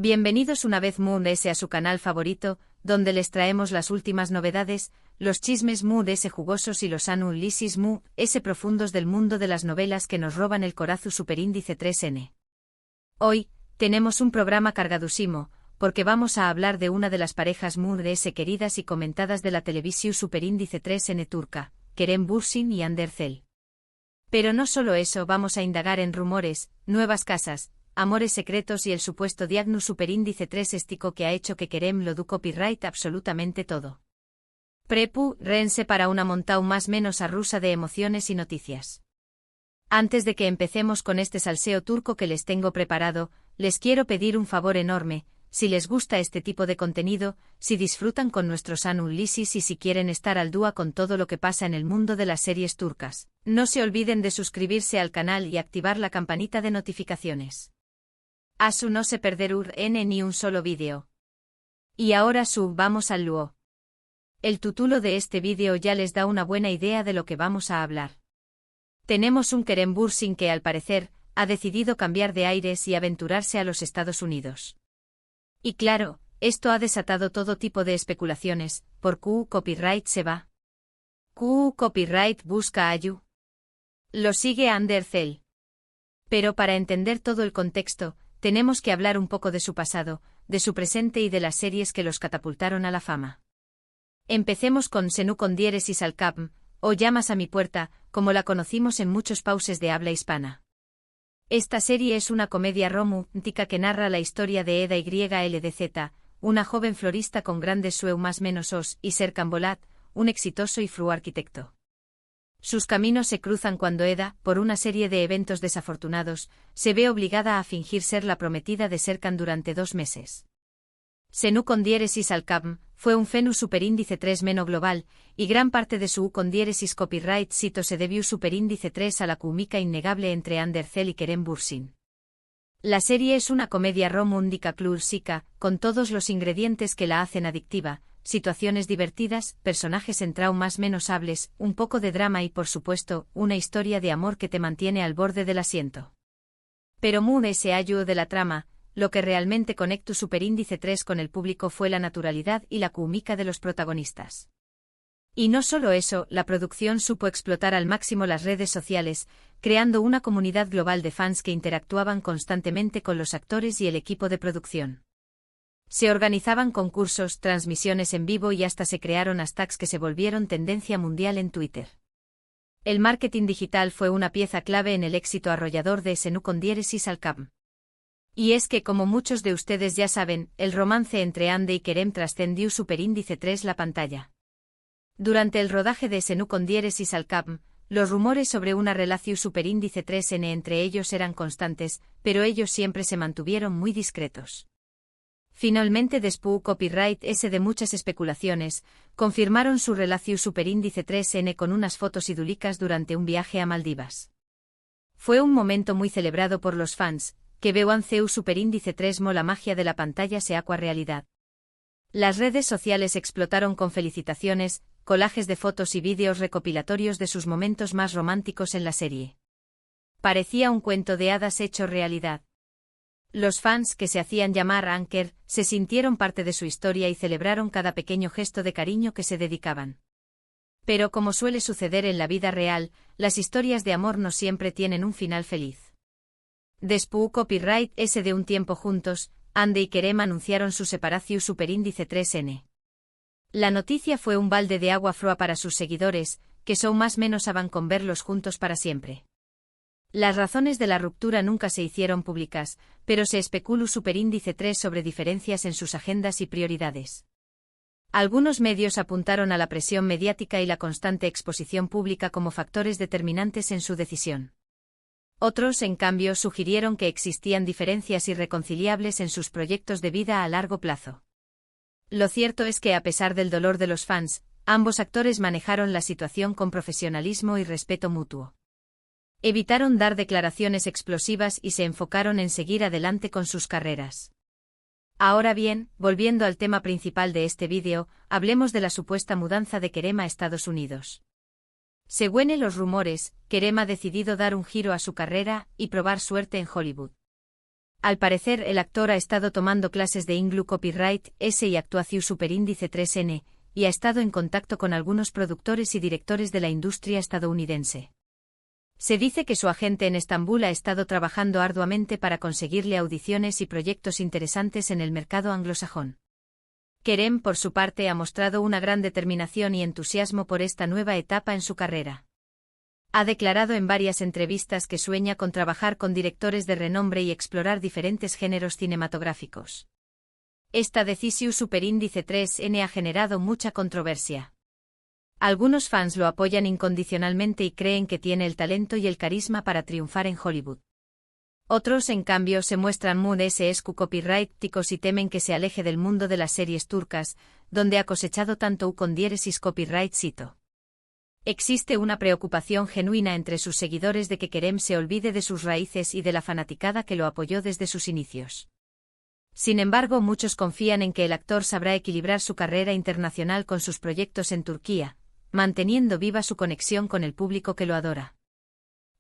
Bienvenidos una vez Mood S a su canal favorito, donde les traemos las últimas novedades, los chismes Mood S jugosos y los análisis Mood S profundos del mundo de las novelas que nos roban el corazón superíndice 3N. Hoy, tenemos un programa cargadísimo, porque vamos a hablar de una de las parejas Mood S queridas y comentadas de la televisión superíndice 3N turca, Kerem Bürsin y Hande Erçel. Pero no solo eso, vamos a indagar en rumores, nuevas casas, amores secretos y el supuesto diagnóstico superíndice 3 estico que ha hecho que Kerem lo do copyright absolutamente todo. Rense para una montao más menos arrusa de emociones y noticias. Antes de que empecemos con este salseo turco que les tengo preparado, les quiero pedir un favor enorme. Si les gusta este tipo de contenido, si disfrutan con nuestros análisis y si quieren estar al día con todo lo que pasa en el mundo de las series turcas, no se olviden de suscribirse al canal y activar la campanita de notificaciones. Así no se perderán ni un solo vídeo. Y ahora vamos al lío. El título de este vídeo ya les da una buena idea de lo que vamos a hablar. Tenemos un Kerem Bürsin que al parecer, ha decidido cambiar de aires y aventurarse a los Estados Unidos. Y claro, esto ha desatado todo tipo de especulaciones, ¿por qué copyright se va? ¿Qué copyright busca Ayu? Lo sigue Hande Erçel. Pero para entender todo el contexto, tenemos que hablar un poco de su pasado, de su presente y de las series que los catapultaron a la fama. Empecemos con Senu con diéresis al cap, o Llamas a mi puerta, como la conocimos en muchos pauses de habla hispana. Esta serie es una comedia romántica que narra la historia de Eda YLDZ, una joven florista con grandes sueños menos y Serkan Bolat, un exitoso y fru arquitecto. Sus caminos se cruzan cuando Eda, por una serie de eventos desafortunados, se ve obligada a fingir ser la prometida de Serkan durante 2 meses. Senu con diéresis al cap fue un fenómeno superíndice 3 meno global, y gran parte de su con diéresis copyright cito se debió superíndice 3 a la química innegable entre Hande Erçel y Kerem Bürsin. La serie es una comedia romántica clásica, con todos los ingredientes que la hacen adictiva, situaciones divertidas, personajes en traumas menos hables, un poco de drama y por supuesto, una historia de amor que te mantiene al borde del asiento. Pero Mood S ayuda de la trama. Lo que realmente conectó superíndice 3 con el público fue la naturalidad y la química de los protagonistas. Y no solo eso, la producción supo explotar al máximo las redes sociales, creando una comunidad global de fans que interactuaban constantemente con los actores y el equipo de producción. Se organizaban concursos, transmisiones en vivo y hasta se crearon hashtags que se volvieron tendencia mundial en Twitter. El marketing digital fue una pieza clave en el éxito arrollador de Senu con diéresis al cap. Y es que como muchos de ustedes ya saben, el romance entre Hande y Kerem trascendió superíndice 3 la pantalla. Durante el rodaje de Senu con diéresis al cap, los rumores sobre una relación superíndice 3N entre ellos eran constantes, pero ellos siempre se mantuvieron muy discretos. Finalmente después copyright S de muchas especulaciones, confirmaron su relación superíndice 3N con unas fotos idílicas durante un viaje a Maldivas. Fue un momento muy celebrado por los fans, que vean seu superíndice 3 la magia de la pantalla se aqua realidad. Las redes sociales explotaron con felicitaciones, collages de fotos y vídeos recopilatorios de sus momentos más románticos en la serie. Parecía un cuento de hadas hecho realidad. Los fans, que se hacían llamar Anker, se sintieron parte de su historia y celebraron cada pequeño gesto de cariño que se dedicaban. Pero como suele suceder en la vida real, las historias de amor no siempre tienen un final feliz. Después copyright S de un tiempo juntos, Hande y Kerem anunciaron su separación superíndice 3N. La noticia fue un balde de agua fría para sus seguidores, que son más menos aban con verlos juntos para siempre. Las razones de la ruptura nunca se hicieron públicas, pero se especuló superíndice 3 sobre diferencias en sus agendas y prioridades. Algunos medios apuntaron a la presión mediática y la constante exposición pública como factores determinantes en su decisión. Otros, en cambio, sugirieron que existían diferencias irreconciliables en sus proyectos de vida a largo plazo. Lo cierto es que a pesar del dolor de los fans, ambos actores manejaron la situación con profesionalismo y respeto mutuo. Evitaron dar declaraciones explosivas y se enfocaron en seguir adelante con sus carreras. Ahora bien, volviendo al tema principal de este vídeo, hablemos de la supuesta mudanza de Kerem a Estados Unidos. Según los rumores, Kerem ha decidido dar un giro a su carrera y probar suerte en Hollywood. Al parecer, el actor ha estado tomando clases de Inglu Copyright S y Actuación Superíndice 3N, y ha estado en contacto con algunos productores y directores de la industria estadounidense. Se dice que su agente en Estambul ha estado trabajando arduamente para conseguirle audiciones y proyectos interesantes en el mercado anglosajón. Kerem, por su parte, ha mostrado una gran determinación y entusiasmo por esta nueva etapa en su carrera. Ha declarado en varias entrevistas que sueña con trabajar con directores de renombre y explorar diferentes géneros cinematográficos. Esta decisión superíndice 3N ha generado mucha controversia. Algunos fans lo apoyan incondicionalmente y creen que tiene el talento y el carisma para triunfar en Hollywood. Otros, en cambio, se muestran muy copyrighticos y temen que se aleje del mundo de las series turcas, donde ha cosechado tanto con diéresis copyright cito. Existe una preocupación genuina entre sus seguidores de que Kerem se olvide de sus raíces y de la fanaticada que lo apoyó desde sus inicios. Sin embargo, muchos confían en que el actor sabrá equilibrar su carrera internacional con sus proyectos en Turquía, manteniendo viva su conexión con el público que lo adora.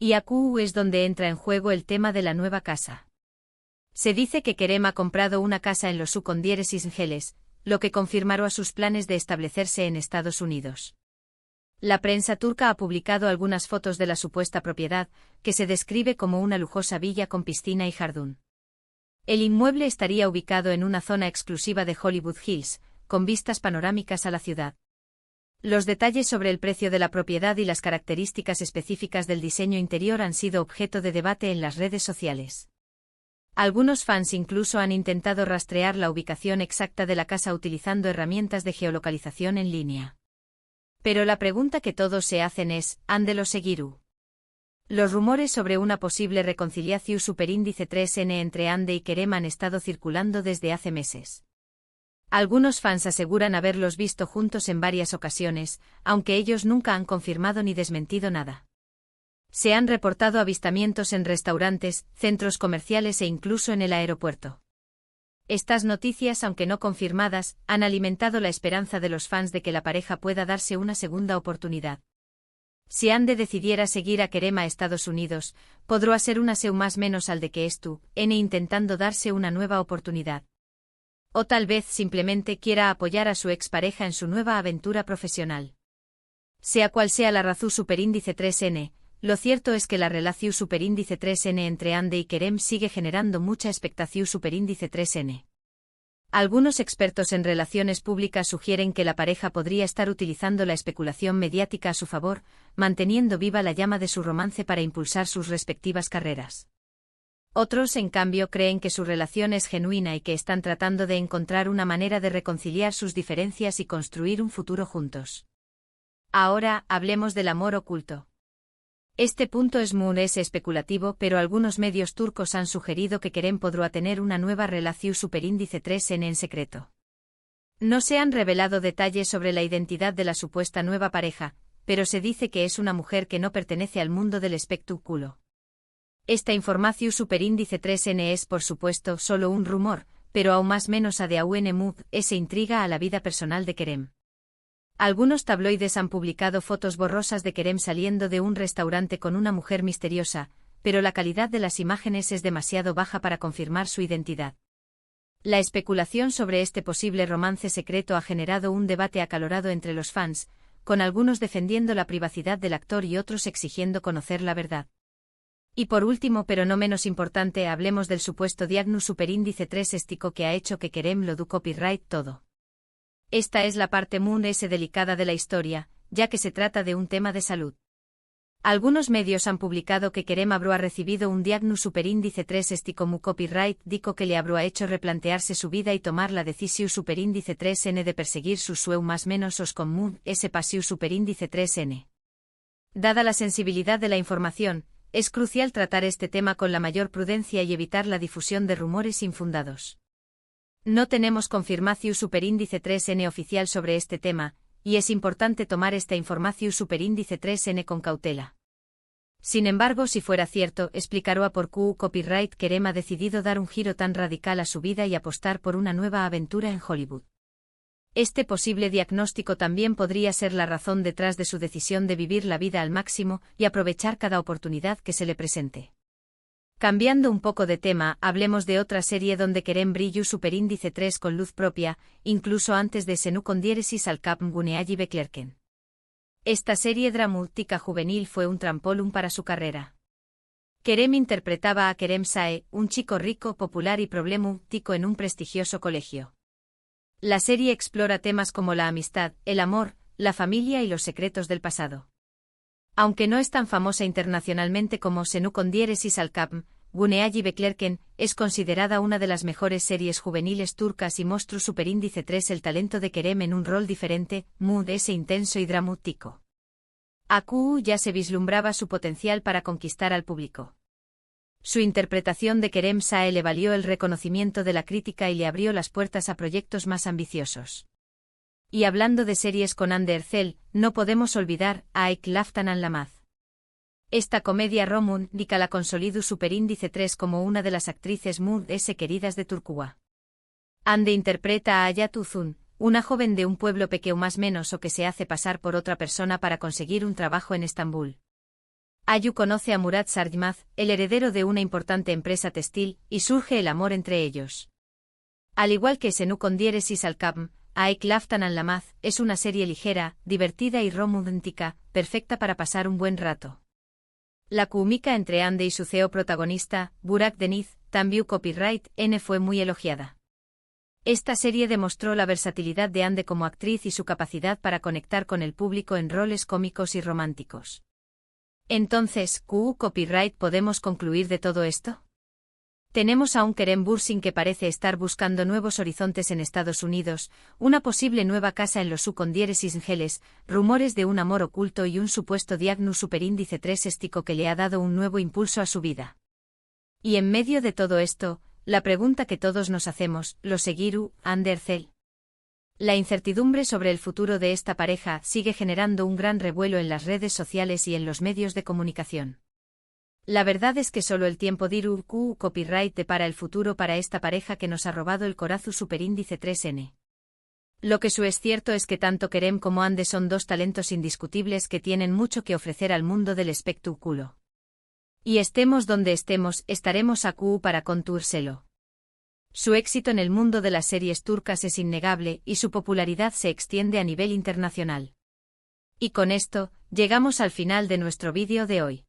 Y aquí es donde entra en juego el tema de la nueva casa. Se dice que Kerem ha comprado una casa en los Sucondiéresis Ángeles, lo que confirmará sus planes de establecerse en Estados Unidos. La prensa turca ha publicado algunas fotos de la supuesta propiedad, que se describe como una lujosa villa con piscina y jardín. El inmueble estaría ubicado en una zona exclusiva de Hollywood Hills, con vistas panorámicas a la ciudad. Los detalles sobre el precio de la propiedad y las características específicas del diseño interior han sido objeto de debate en las redes sociales. Algunos fans incluso han intentado rastrear la ubicación exacta de la casa utilizando herramientas de geolocalización en línea. Pero la pregunta que todos se hacen es, ¿han de lo seguir? Los rumores sobre una posible reconciliación superíndice 3N entre Ande y Kerem han estado circulando desde hace meses. Algunos fans aseguran haberlos visto juntos en varias ocasiones, aunque ellos nunca han confirmado ni desmentido nada. Se han reportado avistamientos en restaurantes, centros comerciales e incluso en el aeropuerto. Estas noticias, aunque no confirmadas, han alimentado la esperanza de los fans de que la pareja pueda darse una segunda oportunidad. Si Ande decidiera seguir a Kerem a Estados Unidos, podrá ser una seu más menos al de que estu, N intentando darse una nueva oportunidad. O tal vez simplemente quiera apoyar a su expareja en su nueva aventura profesional. Sea cual sea la razón superíndice 3N, lo cierto es que la relación superíndice 3N entre Ande y Kerem sigue generando mucha expectación superíndice 3N. Algunos expertos en relaciones públicas sugieren que la pareja podría estar utilizando la especulación mediática a su favor, manteniendo viva la llama de su romance para impulsar sus respectivas carreras. Otros, en cambio, creen que su relación es genuina y que están tratando de encontrar una manera de reconciliar sus diferencias y construir un futuro juntos. Ahora, hablemos del amor oculto. Este punto es muy especulativo, pero algunos medios turcos han sugerido que Kerem podrá tener una nueva relación superíndice 3N en secreto. No se han revelado detalles sobre la identidad de la supuesta nueva pareja, pero se dice que es una mujer que no pertenece al mundo del espectáculo. Esta información superíndice 3N es, por supuesto, solo un rumor, pero aún más menos a de AUN se intriga a la vida personal de Kerem. Algunos tabloides han publicado fotos borrosas de Kerem saliendo de un restaurante con una mujer misteriosa, pero la calidad de las imágenes es demasiado baja para confirmar su identidad. La especulación sobre este posible romance secreto ha generado un debate acalorado entre los fans, con algunos defendiendo la privacidad del actor y otros exigiendo conocer la verdad. Y por último, pero no menos importante, hablemos del supuesto diagnóstico superíndice 3 que ha hecho que Kerem lo du copyright todo. Esta es la parte muy delicada de la historia, ya que se trata de un tema de salud. Algunos medios han publicado que Kerem habrá recibido un diagnóstico superíndice 3 como copyright dico que le habrá hecho replantearse su vida y tomar la decisión superíndice 3N de perseguir su sueño más menos os común ese pasión superíndice 3N. Dada la sensibilidad de la información, es crucial tratar este tema con la mayor prudencia y evitar la difusión de rumores infundados. No tenemos confirmación superíndice 3N oficial sobre este tema, y es importante tomar esta información superíndice 3N con cautela. Sin embargo, si fuera cierto, explicará por qué copyright Kerem ha decidido dar un giro tan radical a su vida y apostar por una nueva aventura en Hollywood. Este posible diagnóstico también podría ser la razón detrás de su decisión de vivir la vida al máximo y aprovechar cada oportunidad que se le presente. Cambiando un poco de tema, hablemos de otra serie donde Kerem brillu superíndice 3 con luz propia, incluso antes de Senu con diéresis al cap Guneayi Beklerken. Esta serie dramática juvenil fue un trampolín para su carrera. Kerem interpretaba a Kerem Sae, un chico rico, popular y problemático en un prestigioso colegio. La serie explora temas como la amistad, el amor, la familia y los secretos del pasado. Aunque no es tan famosa internacionalmente como Senu con diéresis al cap, Guneayi Beklerken, es considerada una de las mejores series juveniles turcas y mostró superíndice 3 el talento de Kerem en un rol diferente, ese intenso y dramático. A Ku ya se vislumbraba su potencial para conquistar al público. Su interpretación de Kerem Sae le valió el reconocimiento de la crítica y le abrió las puertas a proyectos más ambiciosos. Y hablando de series con Hande Erçel, no podemos olvidar a Ek Laftan Anlamaz. Esta comedia romántica la consolidó superíndice 3 como una de las actrices queridas de Turquía. Hande interpreta a Hayat Uzun, una joven de un pueblo pequeño más menos o que se hace pasar por otra persona para conseguir un trabajo en Estambul. Ayu conoce a Murat Sarjmaz, el heredero de una importante empresa textil, y surge el amor entre ellos. Al igual que Senu con diéresis al cap, Ek Laftan Anlamaz es una serie ligera, divertida y romántica, perfecta para pasar un buen rato. La química entre Hande y su CEO protagonista, Burak Deniz, también copyright N fue muy elogiada. Esta serie demostró la versatilidad de Hande como actriz y su capacidad para conectar con el público en roles cómicos y románticos. Entonces, copyright ¿podemos concluir de todo esto? Tenemos a un Kerem Bürsin que parece estar buscando nuevos horizontes en Estados Unidos, una posible nueva casa en los Su con diéresis Ángeles, rumores de un amor oculto y un supuesto diagnóstico superíndice 3 éstico que le ha dado un nuevo impulso a su vida. Y en medio de todo esto, la pregunta que todos nos hacemos, ¿lo seguirá Hande Erçel? La incertidumbre sobre el futuro de esta pareja sigue generando un gran revuelo en las redes sociales y en los medios de comunicación. La verdad es que solo el tiempo dirá copyright depara el futuro para esta pareja que nos ha robado el corazón superíndice 3N. Lo que es cierto es que tanto Kerem como Hande son dos talentos indiscutibles que tienen mucho que ofrecer al mundo del espectáculo. Y estemos donde estemos, estaremos a para contárselo. Su éxito en el mundo de las series turcas es innegable y su popularidad se extiende a nivel internacional. Y con esto, llegamos al final de nuestro vídeo de hoy.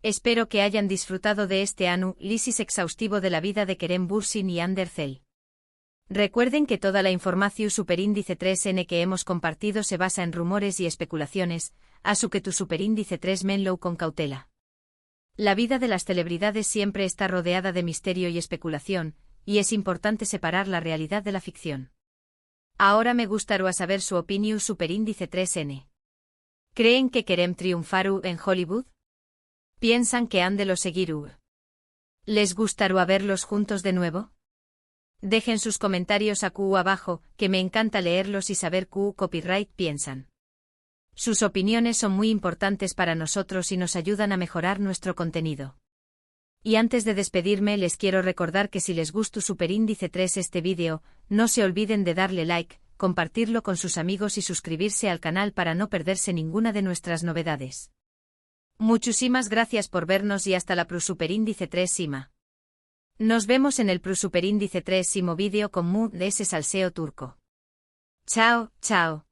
Espero que hayan disfrutado de este análisis exhaustivo de la vida de Kerem Bürsin y Hande Erçel. Recuerden que toda la información superíndice 3N que hemos compartido se basa en rumores y especulaciones, así que tu superíndice 3 menlo con cautela. La vida de las celebridades siempre está rodeada de misterio y especulación, y es importante separar la realidad de la ficción. Ahora me gustaría saber su opinión superíndice 3N. ¿Creen que Kerem triunfará en Hollywood? ¿Piensan que Hande lo seguirá? ¿Les gustaría verlos juntos de nuevo? Dejen sus comentarios abajo, que me encanta leerlos y saber copyright piensan. Sus opiniones son muy importantes para nosotros y nos ayudan a mejorar nuestro contenido. Y antes de despedirme les quiero recordar que si les gustó superíndice 3 este vídeo, no se olviden de darle like, compartirlo con sus amigos y suscribirse al canal para no perderse ninguna de nuestras novedades. Muchísimas gracias por vernos y hasta la superíndice 3 Sima. Nos vemos en el superíndice 3 Simo vídeo con ese salseo turco. Chao, chao.